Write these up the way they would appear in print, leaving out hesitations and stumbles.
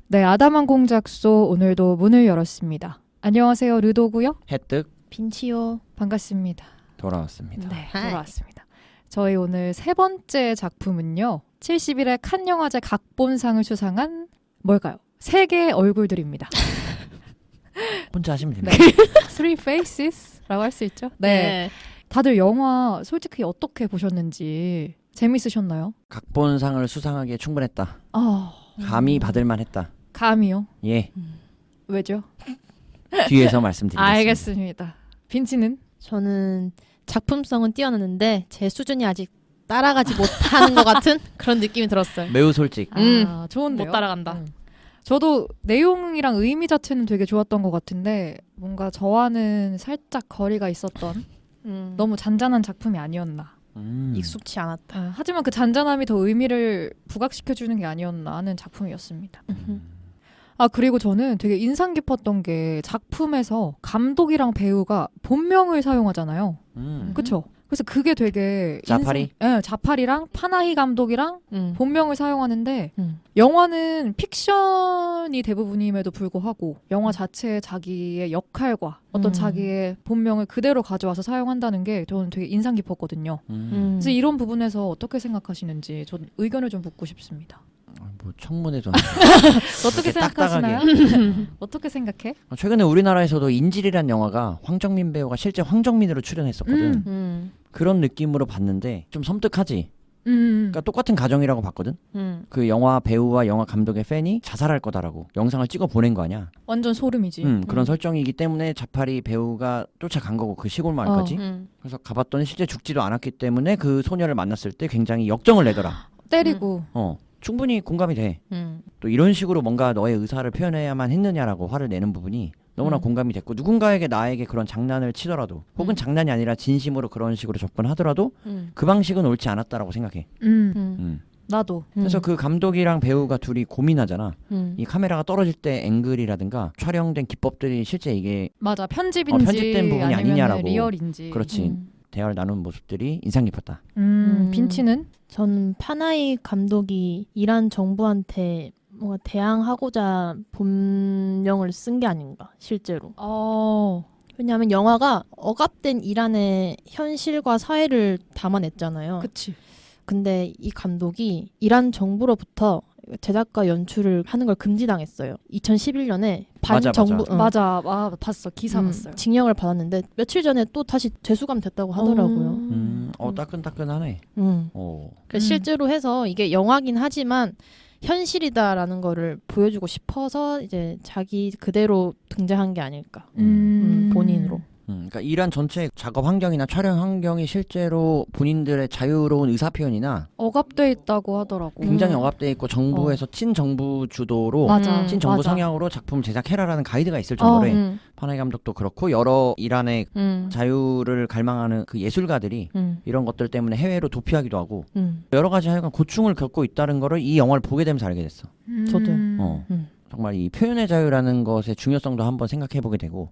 네, 아담한 공작소 오늘도 문을 열었습니다. 안녕하세요, 르도고요. 해뜩 빈치요. 반갑습니다. 돌아왔습니다. 네, 돌아왔습니다. 저희 오늘 세 번째 작품은요. 71회 칸 영화제 각본상을 수상한 뭘까요? 세 개의 얼굴들입니다. 혼자 하시면 됩니다. 네. Three Faces라고 할 수 있죠. 네. 다들 영화 솔직히 어떻게 보셨는지 재밌으셨나요? 각본상을 수상하기에 충분했다. 감히 받을만했다. 감이요? 예, 왜죠? 뒤에서 말씀드리겠습니다. 알겠습니다. 빈치는? 저는 작품성은 뛰어났는데 제 수준이 아직 따라가지 못하는 것 같은 그런 느낌이 들었어요. 매우 솔직. 좋은데요? 못 따라간다. 저도 내용이랑 의미 자체는 되게 좋았던 것 같은데 뭔가 저와는 살짝 거리가 있었던 너무 잔잔한 작품이 아니었나. 익숙치 않았다. 하지만 그 잔잔함이 더 의미를 부각시켜주는 게 아니었나 하는 작품이었습니다. 그리고 저는 되게 인상 깊었던 게 작품에서 감독이랑 배우가 본명을 사용하잖아요. 그쵸? 그래서 그게 되게 자파리? 네, 자파리랑 파나히 감독이랑 본명을 사용하는데 음. 영화는 픽션이 대부분임에도 불구하고 영화 자체의 자기의 역할과 어떤 자기의 본명을 그대로 가져와서 사용한다는 게 저는 되게 인상 깊었거든요. 그래서 이런 부분에서 어떻게 생각하시는지 전 의견을 좀 묻고 싶습니다. 뭐 청문회도 어떻게 생각하시나요? 어떻게 생각해? 최근에 우리나라에서도 인질이란 영화가 황정민 배우가 실제 황정민으로 출연했었거든. 그런 느낌으로 봤는데 좀 섬뜩하지. 그러니까 똑같은 가정이라고 봤거든. 그 영화 배우와 영화 감독의 팬이 자살할 거다라고 영상을 찍어 보낸 거 아니야. 완전 소름이지. 그런 설정이기 때문에 자파리 배우가 쫓아간 거고 그 시골 마을까지. 그래서 가봤더니 실제 죽지도 않았기 때문에 그 소녀를 만났을 때 굉장히 역정을 내더라. 때리고. 충분히 공감이 돼. 또 이런 식으로 뭔가 너의 의사를 표현해야만 했느냐라고 화를 내는 부분이 너무나 공감이 됐고, 누군가에게 나에게 그런 장난을 치더라도 혹은 장난이 아니라 진심으로 그런 식으로 접근하더라도 그 방식은 옳지 않았다라고 생각해. 나도. 그래서 그 감독이랑 배우가 둘이 고민하잖아. 이 카메라가 떨어질 때 앵글이라든가 촬영된 기법들이 실제 이게 맞아, 편집인지 편집된 부분이 아니냐라고. 리얼인지. 그렇지. 대화를 나눈 모습들이 인상 깊었다. 빈치는? 저는 파나히 감독이 이란 정부한테 뭔가 대항하고자 본명을 쓴 게 아닌가 실제로. 왜냐하면 영화가 억압된 이란의 현실과 사회를 담아냈잖아요. 그치. 근데 이 감독이 이란 정부로부터 제작과 연출을 하는 걸 금지당했어요. 2011년에 반정부 맞아. 봤어. 기사 봤어요. 징역을 받았는데 며칠 전에 또 다시 재수감 됐다고 하더라고요. 따끈따끈하네. 그래서 실제로 해서 이게 영화긴 하지만 현실이다라는 거를 보여주고 싶어서 이제 자기 그대로 등장한 게 아닐까. 본인으로. 그러니까 이란 전체 작업 환경이나 촬영 환경이 실제로 본인들의 자유로운 의사 표현이나 억압돼 있다고 하더라고. 굉장히 억압돼 있고 정부에서 친정부 주도로 친정부 성향으로 작품 제작해라라는 가이드가 있을 정도로 파나히 감독도 그렇고 여러 이란의 자유를 갈망하는 그 예술가들이 이런 것들 때문에 해외로 도피하기도 하고 여러 가지 하여간 고충을 겪고 있다는 거를 이 영화를 보게 되면서 알게 됐어. 저도요. 정말 이 표현의 자유라는 것의 중요성도 한번 생각해 보게 되고.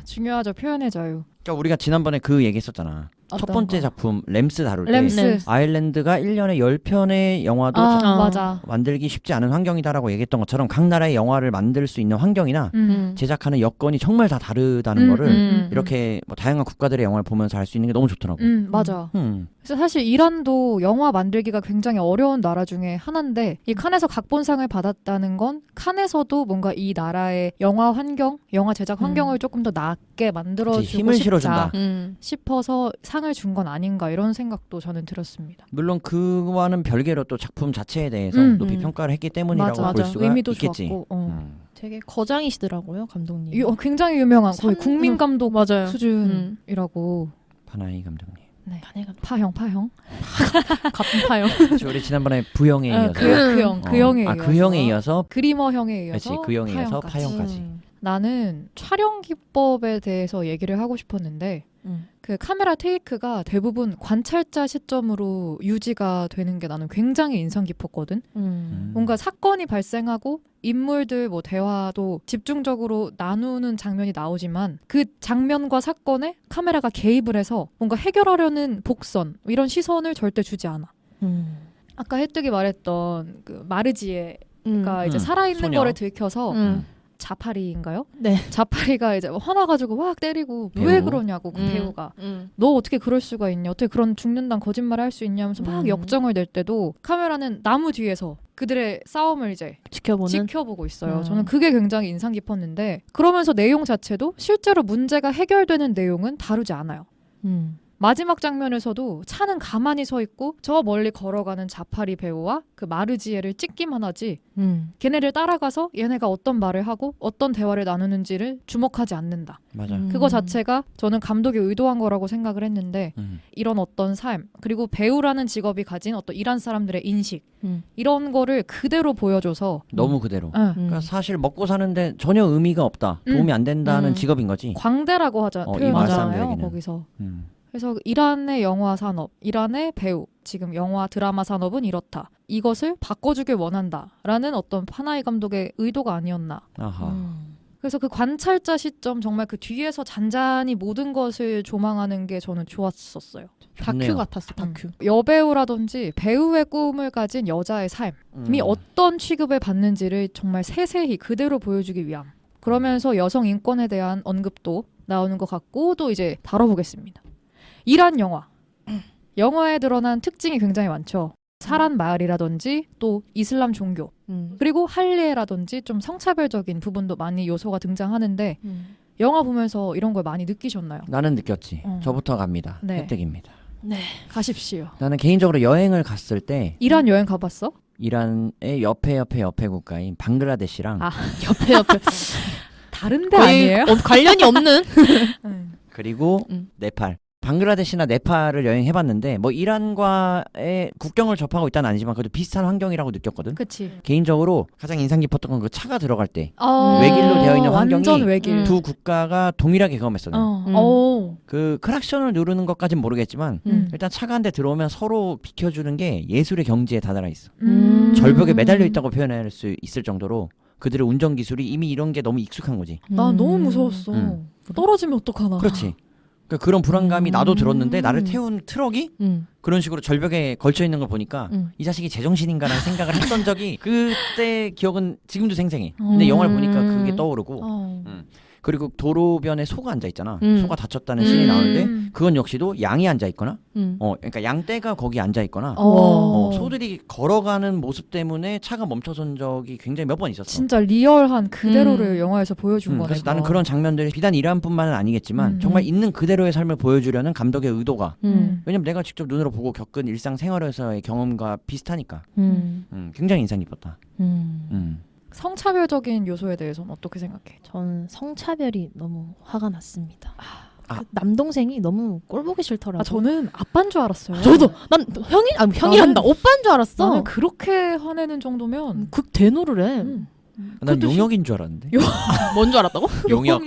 중요하죠, 표현의 자유. 그러니까 우리가 지난번에 그 얘기했었잖아. 첫 번째 작품 램스 다룰 때 램스. 아일랜드가 1년에 10편의 영화도 맞아. 만들기 쉽지 않은 환경이다라고 얘기했던 것처럼 각 나라의 영화를 만들 수 있는 환경이나 제작하는 여건이 정말 다 다르다는 거를 이렇게 뭐 다양한 국가들의 영화를 보면서 알 수 있는 게 너무 좋더라고. 맞아. 그래서 사실 이란도 영화 만들기가 굉장히 어려운 나라 중에 하나인데 이 칸에서 각본상을 받았다는 건 칸에서도 뭔가 이 나라의 영화 환경, 영화 제작 환경을 조금 더 낫게 만들어주고 힘을 실어준다. 싶어서 상을 준 건 아닌가 이런 생각도 저는 들었습니다. 물론 그와는 별개로 또 작품 자체에 대해서 높이 평가를 했기 때문이라고 맞아. 볼 수가 의미도 있겠지. 좋았고. 되게 거장이시더라고요, 감독님. 굉장히 유명한 거의 국민 감독 맞아요. 수준이라고. 파나히 감독님. 네. 파나히 파형. 같은 파형. 우리 지난번에 부형에 이어서 그 형에 이어서. 그 형에 이어서 그리머 형에 이어서. 그렇지, 그 형에 이어서 파형까지. 나는 촬영 기법에 대해서 얘기를 하고 싶었는데 그 카메라 테이크가 대부분 관찰자 시점으로 유지가 되는 게 나는 굉장히 인상 깊었거든. 뭔가 사건이 발생하고 인물들 뭐 대화도 집중적으로 나누는 장면이 나오지만 그 장면과 사건에 카메라가 개입을 해서 뭔가 해결하려는 복선 이런 시선을 절대 주지 않아. 아까 혜택이 말했던 그 마르지에 그러니까 이제 살아있는 소녀. 거를 들켜서 자파리인가요? 네. 자파리가 이제 화나가지고 막 때리고 배우? 왜 그러냐고 그 배우가 너 어떻게 그럴 수가 있냐 어떻게 그런 죽는다는 거짓말을 할 수 있냐면서 막 역정을 낼 때도 카메라는 나무 뒤에서 그들의 싸움을 이제 지켜보고 있어요. 저는 그게 굉장히 인상 깊었는데 그러면서 내용 자체도 실제로 문제가 해결되는 내용은 다루지 않아요. 마지막 장면에서도 차는 가만히 서 있고 저 멀리 걸어가는 자파리 배우와 그 마르지에를 찍기만 하지 걔네를 따라가서 얘네가 어떤 말을 하고 어떤 대화를 나누는지를 주목하지 않는다. 맞아. 그거 자체가 저는 감독이 의도한 거라고 생각을 했는데 이런 어떤 삶 그리고 배우라는 직업이 가진 어떤 이란 사람들의 인식 이런 거를 그대로 보여줘서 너무 그대로. 그러니까 사실 먹고 사는데 전혀 의미가 없다. 도움이 안 된다는 직업인 거지. 광대라고 표현하잖아요. 사람들에게는. 거기서. 그래서 이란의 영화 산업, 이란의 배우, 지금 영화 드라마 산업은 이렇다. 이것을 바꿔주길 원한다라는 어떤 파나히 감독의 의도가 아니었나. 아하. 그래서 그 관찰자 시점 정말 그 뒤에서 잔잔히 모든 것을 조망하는 게 저는 좋았었어요. 좋네요. 다큐 같았어. 다큐. 여배우라든지 배우의 꿈을 가진 여자의 삶이 어떤 취급을 받는지를 정말 세세히 그대로 보여주기 위함. 그러면서 여성 인권에 대한 언급도 나오는 것 같고 또 이제 다뤄보겠습니다. 이란 영화에 드러난 특징이 굉장히 많죠. 사란 마을이라든지 또 이슬람 종교 그리고 할례라든지 좀 성차별적인 부분도 많이 요소가 등장하는데 영화 보면서 이런 걸 많이 느끼셨나요? 나는 느꼈지. 저부터 갑니다. 네. 혜택입니다. 네. 가십시오. 나는 개인적으로 여행을 갔을 때 이란 여행 가봤어? 이란의 옆에 국가인 방글라데시랑 옆에 다른데 아니에요? 관련이 없는 그리고 네팔. 방글라데시나 네팔을 여행해봤는데 뭐 이란과의 국경을 접하고 있다는 아니지만 그래도 비슷한 환경이라고 느꼈거든. 그치. 개인적으로 가장 인상 깊었던 건 그 차가 들어갈 때 외길로 되어 있는 환경이 완전 외길. 두 국가가 동일하게 경험했어요. 그 크락션을 누르는 것까진 모르겠지만 일단 차가 한 대 들어오면 서로 비켜주는 게 예술의 경지에 다다라 있어. 절벽에 매달려 있다고 표현할 수 있을 정도로 그들의 운전 기술이 이미 이런 게 너무 익숙한 거지. 나 너무 무서웠어. 떨어지면 어떡하나. 그렇지. 그러니까 그런 불안감이 나도 들었는데 나를 태운 트럭이 그런 식으로 절벽에 걸쳐 있는 걸 보니까 이 자식이 제정신인가라는 생각을 했던 적이 그때 기억은 지금도 생생해. 근데 영화를 보니까 그게 떠오르고 그리고 도로변에 소가 앉아 있잖아. 소가 다쳤다는 씬이 나오는데 그건 역시도 양이 앉아 있거나 그러니까 양떼가 거기 앉아 있거나 소들이 걸어가는 모습 때문에 차가 멈춰선 적이 굉장히 몇 번 있었어. 진짜 리얼한 그대로를 영화에서 보여준 거네. 그래서 나는 그런 장면들이 비단 이란뿐만은 아니겠지만 정말 있는 그대로의 삶을 보여주려는 감독의 의도가 왜냐면 내가 직접 눈으로 보고 겪은 일상생활에서의 경험과 비슷하니까 굉장히 인상 깊었다. 성차별적인 요소에 대해서는 어떻게 생각해? 저는 성차별이 너무 화가 났습니다. 그 남동생이 너무 꼴보기 싫더라고요. 저는 아빠인 줄 알았어요. 저도 난 형이란다. 오빠인 줄 알았어. 나는 그렇게 화내는 정도면 극대노를 해. 난 용역인 줄 알았는데. 뭔 줄 알았다고? 용역.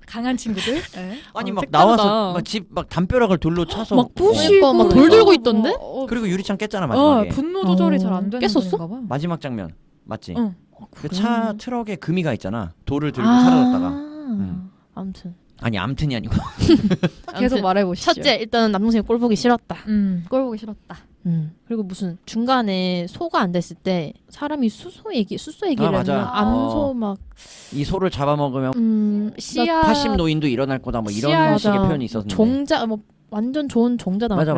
강한 친구들. 네. 아니 막 나와서 막 집 막 담벼락을 돌로 차서 막 부시고 막 돌 들고 있던데? 그리고 유리창 깼잖아 마지막에. 분노 조절이 잘 안 되는 깼었어? 건가 봐. 마지막 장면 맞지? 응. 그 차 트럭에 금이가 있잖아. 돌을 들고 사라졌다가. 아무튼 아니 암튼이 아니고. 계속 말해보시죠. 첫째 일단은 남동생이 꼴보기 싫었다. 꼴 보기 싫었다. 그리고 무슨 중간에 소가 안 됐을 때 사람이 수소 얘기를 맞아. 했나? 암소 막 이 소를 잡아먹으면 씨앗 80 노인도 일어날 거다 뭐 이런 씨앗, 식의 맞아. 표현이 있었는데. 종자 뭐 완전 좋은 종자다. 맞아.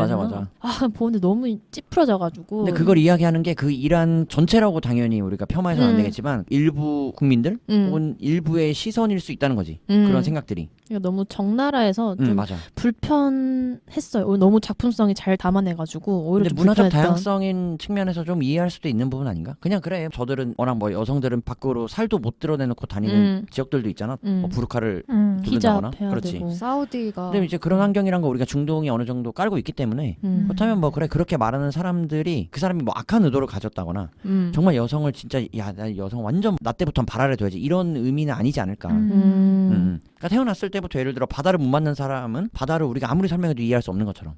보는데 너무 찌푸려져가지고. 근데 그걸 이야기하는 게 그 이란 전체라고 당연히 우리가 겸해서는 안 되겠지만 일부 국민들 혹은 일부의 시선일 수 있다는 거지. 그런 생각들이. 너무 적나라해서 좀 맞아. 불편했어요. 너무 작품성이 잘 담아내가지고 오히려 근데 좀 문화적 불편했던. 다양성인 측면에서 좀 이해할 수도 있는 부분 아닌가? 그냥 그래. 저들은 워낙 뭐 여성들은 밖으로 살도 못 드러내놓고 다니는 지역들도 있잖아. 뭐 부르카를 히잡 두른다거나. 해야 그렇지. 되고. 사우디가. 근데 이제 그런 환경이란 거 우리가 중동이 어느 정도 깔고 있기 때문에 그렇다면 뭐 그래 그렇게 말하는 사람들이 그 사람이 뭐 악한 의도를 가졌다거나 정말 여성을 진짜 야 나 여성 완전 나 때부터 바라를 둬야지 이런 의미는 아니지 않을까. 그러니까 태어났을 때부터 예를 들어 바다를 못 맞는 사람은 바다를 우리가 아무리 설명해도 이해할 수 없는 것처럼.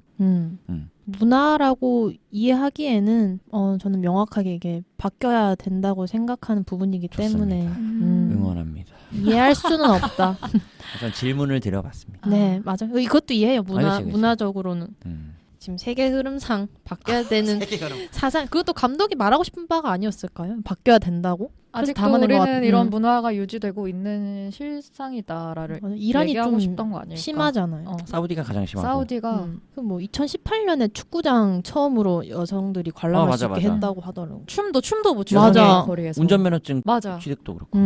문화라고 이해하기에는 저는 명확하게 이게 바뀌어야 된다고 생각하는 부분이기 때문에 응원합니다. 이해할 수는 없다. 우선 질문을 드려봤습니다. 네, 맞아. 이것도 이해해요. 그치. 문화적으로는. 지금 세계 흐름상 바뀌어야 되는 사상, 그것도 감독이 말하고 싶은 바가 아니었을까요? 바뀌어야 된다고? 아직도 우리는 이런 문화가 유지되고 있는 실상이다라를 이란이 얘기하고 좀 싶던 거 아닐까? 심하잖아요. 사우디가 가장 심하고. 사우디가 뭐 2018년에 축구장 처음으로 여성들이 관람할 수 있게 했다고 하더라고. 춤도 못 추고 맞아. 거리에서. 운전면허증 맞아. 취득도 그렇고.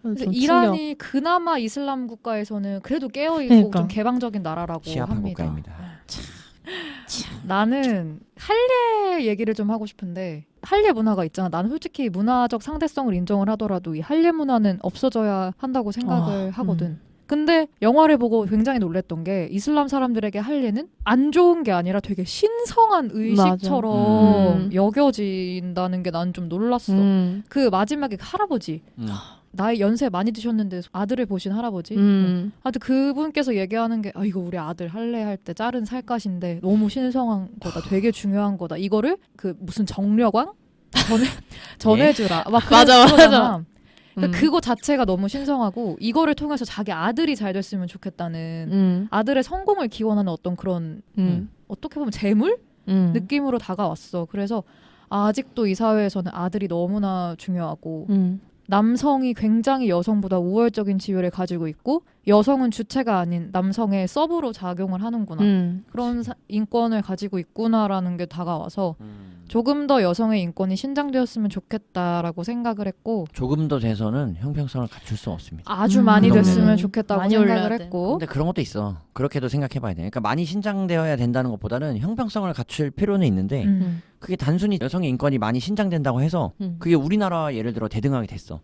그래서 이란이 그나마 이슬람 국가에서는 그래도 깨어있고 그러니까. 좀 개방적인 나라라고 시아파 합니다. 국가입니다. 나는 할례 얘기를 좀 하고 싶은데 할례 문화가 있잖아. 나는 솔직히 문화적 상대성을 인정을 하더라도 이 할례 문화는 없어져야 한다고 생각을 하거든. 근데 영화를 보고 굉장히 놀랬던 게 이슬람 사람들에게 할례는 안 좋은 게 아니라 되게 신성한 의식처럼 여겨진다는 게 난 좀 놀랐어. 그 마지막에 그 할아버지 나이 연세 많이 드셨는데 아들을 보신 할아버지 하여튼 그분께서 얘기하는 게 이거 우리 아들 할례할 때 자른 살갗인데 너무 신성한 거다. 되게 중요한 거다. 이거를 그 무슨 정력왕? 전해주라. 막 맞아. 그거 자체가 너무 신성하고 이거를 통해서 자기 아들이 잘 됐으면 좋겠다는 아들의 성공을 기원하는 어떤 그런 어떻게 보면 재물? 느낌으로 다가왔어. 그래서 아직도 이 사회에서는 아들이 너무나 중요하고 남성이 굉장히 여성보다 우월적인 지위를 가지고 있고 여성은 주체가 아닌 남성의 서브로 작용을 하는구나. 그런 인권을 가지고 있구나라는 게 다가와서 조금 더 여성의 인권이 신장되었으면 좋겠다라고 생각을 했고 조금 더 돼서는 형평성을 갖출 수 없습니다. 아주 많이 됐으면 좋겠다고 많이 생각을 했고 근데 그런 것도 있어. 그렇게도 생각해봐야 돼. 그러니까 많이 신장되어야 된다는 것보다는 형평성을 갖출 필요는 있는데 그게 단순히 여성의 인권이 많이 신장된다고 해서 그게 우리나라 예를 들어 대등하게 됐어.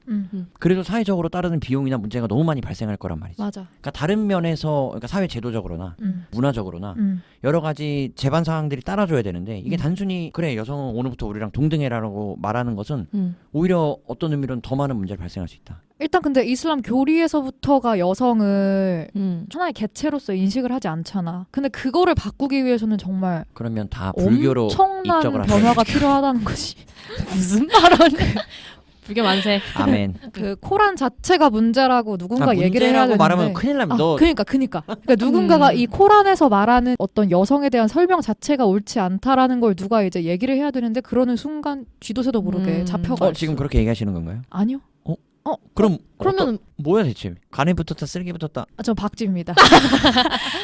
그래도 사회적으로 따르는 비용이나 문제가 너무 많이 발생할 거란 말이지. 맞아. 그러니까 다른 면에서 그러니까 사회 제도적으로나 문화적으로나 여러 가지 제반 사항들이 따라줘야 되는데 이게 단순히 그래 여성은 오늘부터 우리랑 동등해라고 말하는 것은 오히려 어떤 의미로는 더 많은 문제를 발생할 수 있다. 일단 근데 이슬람 교리에서부터가 여성을 하나의 개체로서 인식을 하지 않잖아. 근데 그거를 바꾸기 위해서는 정말 그러면 다 불교로 엄청난 입적을 변화가 필요하다는 거지. 무슨 발언? 불교 만세. 아멘. 그 코란 자체가 문제라고 누군가 얘기를 해야 되는데 말하면 큰일 납니다. 그러니까 누군가가 이 코란에서 말하는 어떤 여성에 대한 설명 자체가 옳지 않다라는 걸 누가 이제 얘기를 해야 되는데 그러는 순간 쥐도새도 모르게 잡혀가. 지금 그렇게 얘기하시는 건가요? 아니요. 그러면 뭐야 대체? 간에 붙었다 쓸개 붙었다. 저 박쥐입니다.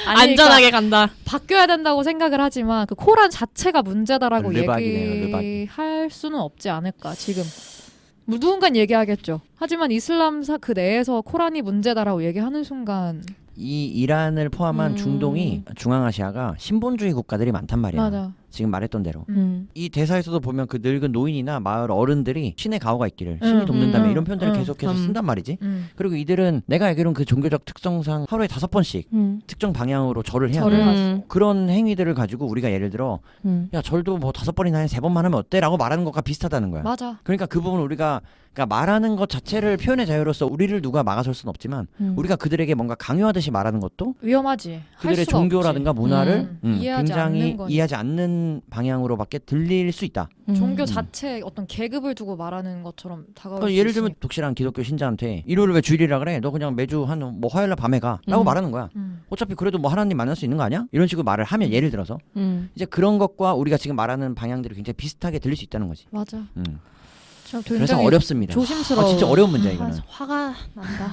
안전하게 간다. 바뀌어야 된다고 생각을 하지만 그 코란 자체가 문제다라고 르박이네요, 얘기할 수는 없지 않을까 지금. 누군가 얘기하겠죠. 하지만 이슬람사 그 내에서 코란이 문제다라고 얘기하는 순간 이 이란을 포함한 중동이 중앙아시아가 신본주의 국가들이 많단 말이야. 맞아. 지금 말했던 대로 이 대사에서도 보면 그 늙은 노인이나 마을 어른들이 신의 가호가 있기를 신이 돕는다며 이런 표현들을 계속해서 쓴단 말이지. 그리고 이들은 내가 알기로는 그 종교적 특성상 하루에 5번씩 특정 방향으로 절을 해야 돼. 그런 행위들을 가지고 우리가 예를 들어 야 절도 뭐 5번이나 해 3번만 하면 어때? 라고 말하는 것과 비슷하다는 거야. 맞아. 그러니까 그 부분 우리가 그러니까 말하는 것 자체를 표현의 자유로서 우리를 누가 막아설 수는 없지만 우리가 그들에게 뭔가 강요하듯이 말하는 것도 위험하지. 그들의 종교라든가 문화를 이해하지 굉장히 않는 이해하지 않는 방향으로밖에 들릴 수 있다. 종교 자체 어떤 계급을 두고 말하는 것처럼 다가올 수 예를 들면 있으니까. 독실한 기독교 신자한테 일요일 왜 주일이라 그래? 너 그냥 매주 한 뭐 화요일날 밤에 가 라고 말하는 거야. 어차피 그래도 뭐 하나님 만날 수 있는 거 아니야? 이런 식으로 말을 하면 예를 들어서 이제 그런 것과 우리가 지금 말하는 방향들이 굉장히 비슷하게 들릴 수 있다는 거지. 맞아. 그래서 어렵습니다. 조심스러워. 진짜 어려운 문제야 이거는. 화가 난다.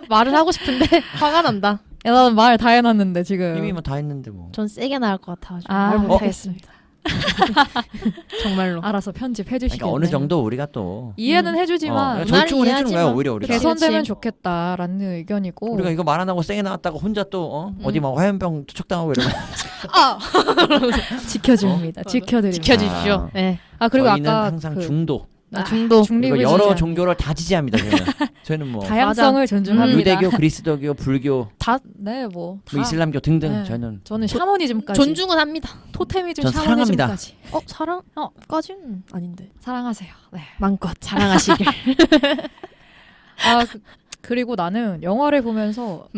말을 하고 싶은데 화가 난다. 야, 나는 말 다 해놨는데 지금. 이미 뭐 다 했는데 뭐. 전 세게 나갈 것 같아가지고 아, 말 못하겠습니다. 정말로. 알아서 편집해 주시겠네. 그러니까 어느 정도 우리가 또 이해는 해주지만 절충을 해주는 거야 오히려 우리가. 개선되면 좋겠다라는 의견이고. 우리가 이거 말 안 하고 세게 나왔다가 혼자 또 어디 막 화염병 투척당하고 이러면 지켜줍니다. 지켜드립니다. 지켜주십시오. 네. 그리고 저희는 아까 항상 중도. 중도. 그리고 여러 종교를 다 지지합니다. 저희는 뭐 다양성을 존중합니다. 유대교, 그리스도교, 불교, 다 뭐 이슬람교 등등. 저는 샤머니즘까지. 존중은 합니다. 토테미즘, 전 샤머니즘까지. 사랑까지는 아닌데. 사랑하세요. 네. 마음껏 사랑하시길. 그리고 나는 영화를 보면서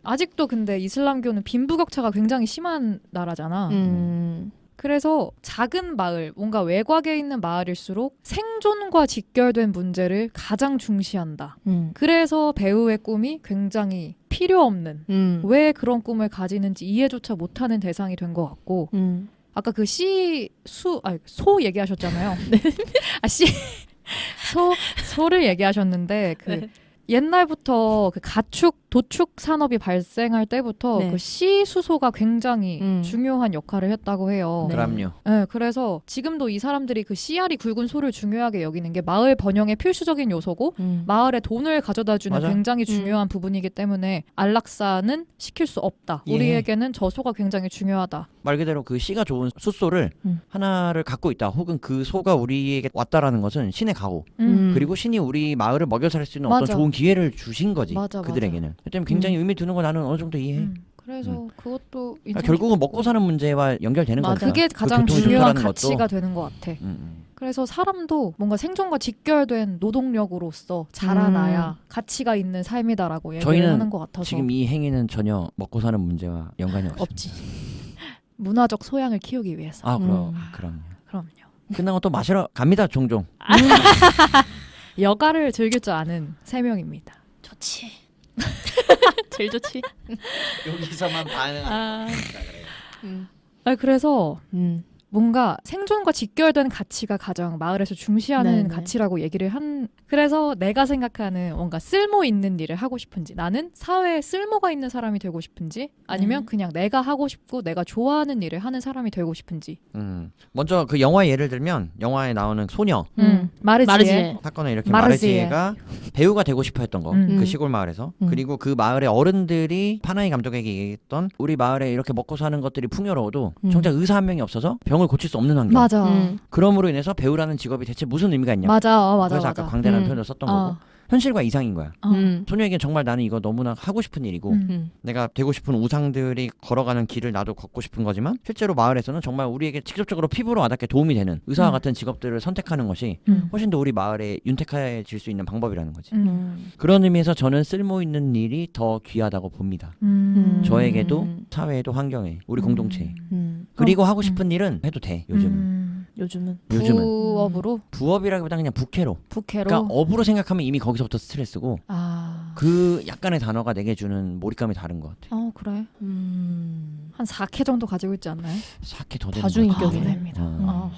아직도 근데 이슬람교는 빈부격차가 굉장히 심한 나라잖아. 그래서 작은 마을, 뭔가 외곽에 있는 마을일수록 생존과 직결된 문제를 가장 중시한다. 그래서 배우의 꿈이 굉장히 필요 없는 왜 그런 꿈을 가지는지 이해조차 못하는 대상이 된 것 같고 아까 그 소 얘기하셨잖아요. 네. 소를 얘기하셨는데 그 옛날부터 그 가축, 도축 산업이 발생할 때부터 네. 그 씨 수소가 굉장히 중요한 역할을 했다고 해요. 네. 그럼요. 네, 그래서 지금도 이 사람들이 그 씨알이 굵은 소를 중요하게 여기는 게 마을 번영의 필수적인 요소고 마을에 돈을 가져다주는 맞아. 굉장히 중요한 부분이기 때문에 안락사는 시킬 수 없다. 예. 우리에게는 저 소가 굉장히 중요하다. 말 그대로 그 씨가 좋은 숫소를 하나를 갖고 있다. 혹은 그 소가 우리에게 왔다라는 것은 신의 가호. 그리고 신이 우리 마을을 먹여 살 수 있는 맞아. 어떤 좋은 기회를 주신 거지. 맞아, 그들에게는. 때문에 굉장히 의미 두는 거 나는 어느 정도 이해해. 그래서 그것도 그러니까 결국은 먹고 사는 문제와 연결되는 맞아. 거니까. 그게 그 가장 교통이 중요한 좋다라는 가치가 것도. 되는 것 같아. 그래서 사람도 뭔가 생존과 직결된 노동력으로서 자라나야 가치가 있는 삶이다라고 얘기를 저희는 하는 것 같아서 지금 이 행위는 전혀 먹고 사는 문제와 연관이 없습니다. 없지. 문화적 소양을 키우기 위해서. 아, 그럼요. 그럼요. 끝나고 또 마시러 갑니다, 종종. 여가를 즐길 줄 아는 세 명입니다. 좋지. 제일 좋지. 여기서만 반응하는 그래서 뭔가 생존과 직결된 가치가 가장 마을에서 중시하는 네네. 가치라고 얘기를 한. 그래서 내가 생각하는 뭔가 쓸모 있는 일을 하고 싶은지, 나는 사회에 쓸모가 있는 사람이 되고 싶은지, 아니면 그냥 내가 하고 싶고 내가 좋아하는 일을 하는 사람이 되고 싶은지. 먼저 그 영화 예를 들면 영화에 나오는 소녀 마르지에. 사건을 일으킨 마르지에. 마르지에가 배우가 되고 싶어 했던 거. 그 시골 마을에서. 그리고 그 마을의 어른들이 파나이 감독에게 얘기했던 우리 마을에 이렇게 먹고 사는 것들이 풍요로워도 정작 의사 한 명이 없어서 병을 고칠 수 없는 환경. 맞아. 그럼으로 인해서 배우라는 직업이 대체 무슨 의미가 있냐. 맞아. 그래서 아까 광대라는 표현을 썼던 거고. 현실과 이상인 거야. 소녀에겐 정말 나는 이거 너무나 하고 싶은 일이고 내가 되고 싶은 우상들이 걸어가는 길을 나도 걷고 싶은 거지만 실제로 마을에서는 정말 우리에게 직접적으로 피부로 와닿게 도움이 되는 의사와 같은 직업들을 선택하는 것이 훨씬 더 우리 마을에 윤택해질 수 있는 방법이라는 거지. 그런 의미에서 저는 쓸모있는 일이 더 귀하다고 봅니다. 저에게도 사회에도 환경에 우리 공동체에. 그리고 하고 싶은 일은 해도 돼. 요즘은 부업으로? 부업이라기보다 그냥 부캐로. 부캐로? 그러니까 업으로 생각하면 이미 거기서부터 스트레스고 아. 그 약간의 단어가 내게 주는 몰입감이 다른 것 같아. 그래? 한 4캐 정도 가지고 있지 않나요? 사케 더 되는 다중인격이네. 것 같아.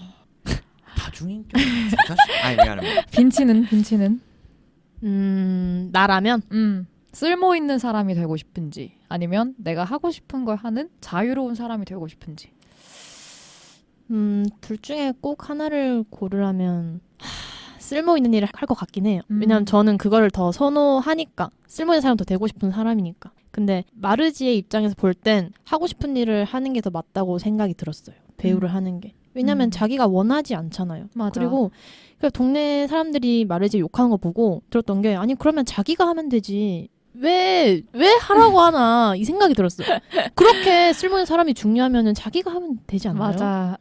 다중인격? 진짜? 아니 미안합니다. 빈치는? 나라면 쓸모 있는 사람이 되고 싶은지, 아니면 내가 하고 싶은 걸 하는 자유로운 사람이 되고 싶은지. 둘 중에 꼭 하나를 고르라면 쓸모 있는 일을 할 것 같긴 해요. 왜냐면 저는 그거를 더 선호하니까. 쓸모 있는 사람도 되고 싶은 사람이니까. 근데 마르지의 입장에서 볼 땐 하고 싶은 일을 하는 게 더 맞다고 생각이 들었어요. 배우를 하는 게. 왜냐면 자기가 원하지 않잖아요. 맞아. 그리고 그 동네 사람들이 마르지 욕하는 거 보고 들었던 게, 아니 그러면 자기가 하면 되지. 왜 하라고 하나 이 생각이 들었어요. 그렇게 쓸모있는 사람이 중요하면은 자기가 하면 되지 않나요? 맞아.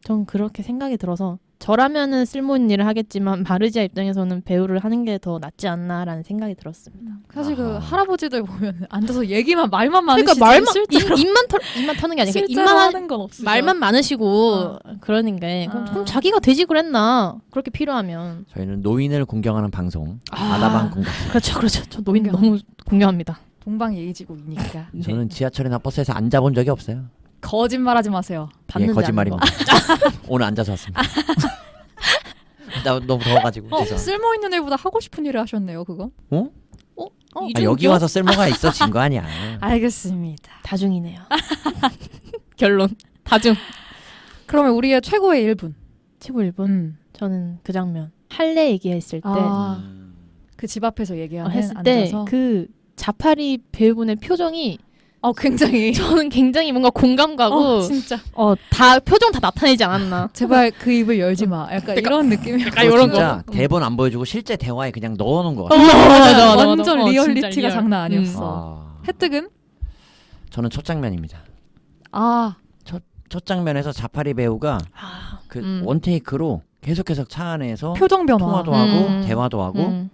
전 그렇게 생각이 들어서 저라면은 쓸모있는 일을 하겠지만 마르지아 입장에서는 배우를 하는 게 더 낫지 않나라는 생각이 들었습니다. 사실 그 할아버지들 보면 앉아서 말만 많으시지. 그러니까 실제로 입만 터는 게 아니라 실제로 하는 건 없으죠. 말만 많으시고 그러는 게 그럼 자기가 되지 그랬나? 그렇게 필요하면. 저희는 노인을 공경하는 방송 아다방 공감. 그렇죠. 저 노인 너무 공경합니다. 동방 예의지국이니까. 저는 지하철이나 버스에서 앉아본 적이 없어요. 거짓말하지 마세요. 받는지 거짓말입니다. 오늘 앉아서 왔습니다. 나 너무 더워가지고 죄송합니다. 쓸모 있는 일보다 하고 싶은 일을 하셨네요, 그거. 여기 와서 쓸모가 있어진 거 아니야. 알겠습니다. 다중이네요. 결론 다중. 그러면 우리의 최고의 1분. 최고 1분. 저는 그 장면. 할래 얘기했을 때. 그 집 앞에서 얘기하는 했을 앉아서. 때 그 자파리 배우분의 표정이 굉장히 저는 굉장히 뭔가 공감 가고 진짜 다 표정 다 나타내지 않았나. 제발 그 입을 열지 마. 약간 이런 느낌이. 약간 이런 진짜 거. 대본 안 보여주고 실제 대화에 그냥 넣어놓은 것 같아. 맞아. 완전 리얼리티가 진짜 리얼. 장난 아니었어. 혜택은? 저는 첫 장면입니다. 아. 첫 장면에서 자파리 배우가 원테이크로 계속해서 차 안에서 표정 변화. 통화도 하고 대화도 하고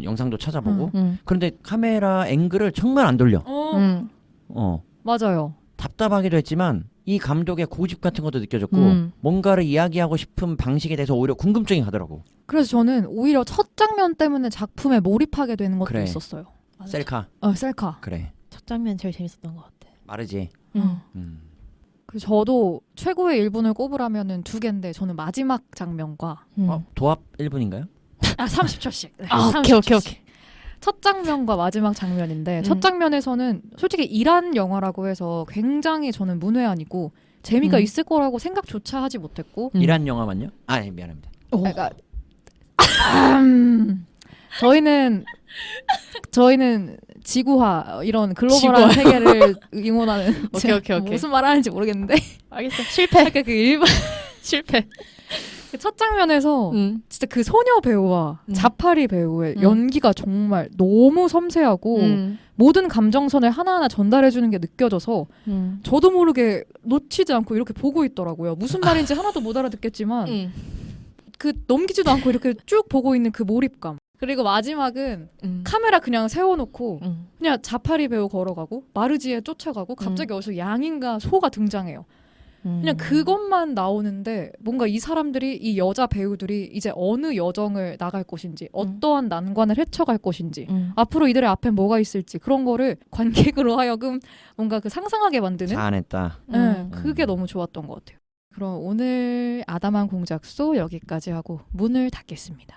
영상도 찾아보고 그런데 카메라 앵글을 정말 안 돌려. 맞아요. 답답하기도 했지만 이 감독의 고집 같은 것도 느껴졌고 뭔가를 이야기하고 싶은 방식에 대해서 오히려 궁금증이 가더라고. 그래서 저는 오히려 첫 장면 때문에 작품에 몰입하게 되는 것도 그래. 있었어요. 맞아. 셀카. 셀카. 그래. 첫 장면 제일 재밌었던 것 같아. 마르지. 그래서 저도 최고의 1분을 꼽으라면은 2개인데 저는 마지막 장면과 도합 1분인가요? 30초씩. 네, 오케이. 첫 장면과 마지막 장면인데 첫 장면에서는 솔직히 이란 영화라고 해서 굉장히 저는 문외한이고 재미가 있을 거라고 생각조차 하지 못했고 이란 영화만요? 아, 네, 미안합니다. 그러니까 저희는 지구화 이런 글로벌한 세계를 응원하는 오케이. 무슨 말 하는지 모르겠는데 알겠어. 실패. 그 일반 실패. 첫 장면에서 진짜 그 소녀 배우와 자파리 배우의 연기가 정말 너무 섬세하고 모든 감정선을 하나하나 전달해주는 게 느껴져서 저도 모르게 놓치지 않고 이렇게 보고 있더라고요. 무슨 말인지 하나도 못 알아듣겠지만 그 넘기지도 않고 이렇게 쭉 보고 있는 그 몰입감. 그리고 마지막은 카메라 그냥 세워놓고 그냥 자파리 배우 걸어가고 마르지에 쫓아가고 갑자기 어디서 양인가 소가 등장해요. 그냥 그것만 나오는데 뭔가 이 사람들이 이 여자 배우들이 이제 어느 여정을 나갈 것인지 어떠한 난관을 헤쳐갈 것인지 앞으로 이들의 앞에 뭐가 있을지 그런 거를 관객으로 하여금 뭔가 그 상상하게 만드는 잘했다. 네, 그게 너무 좋았던 것 같아요. 그럼 오늘 아담한 공작소 여기까지 하고 문을 닫겠습니다.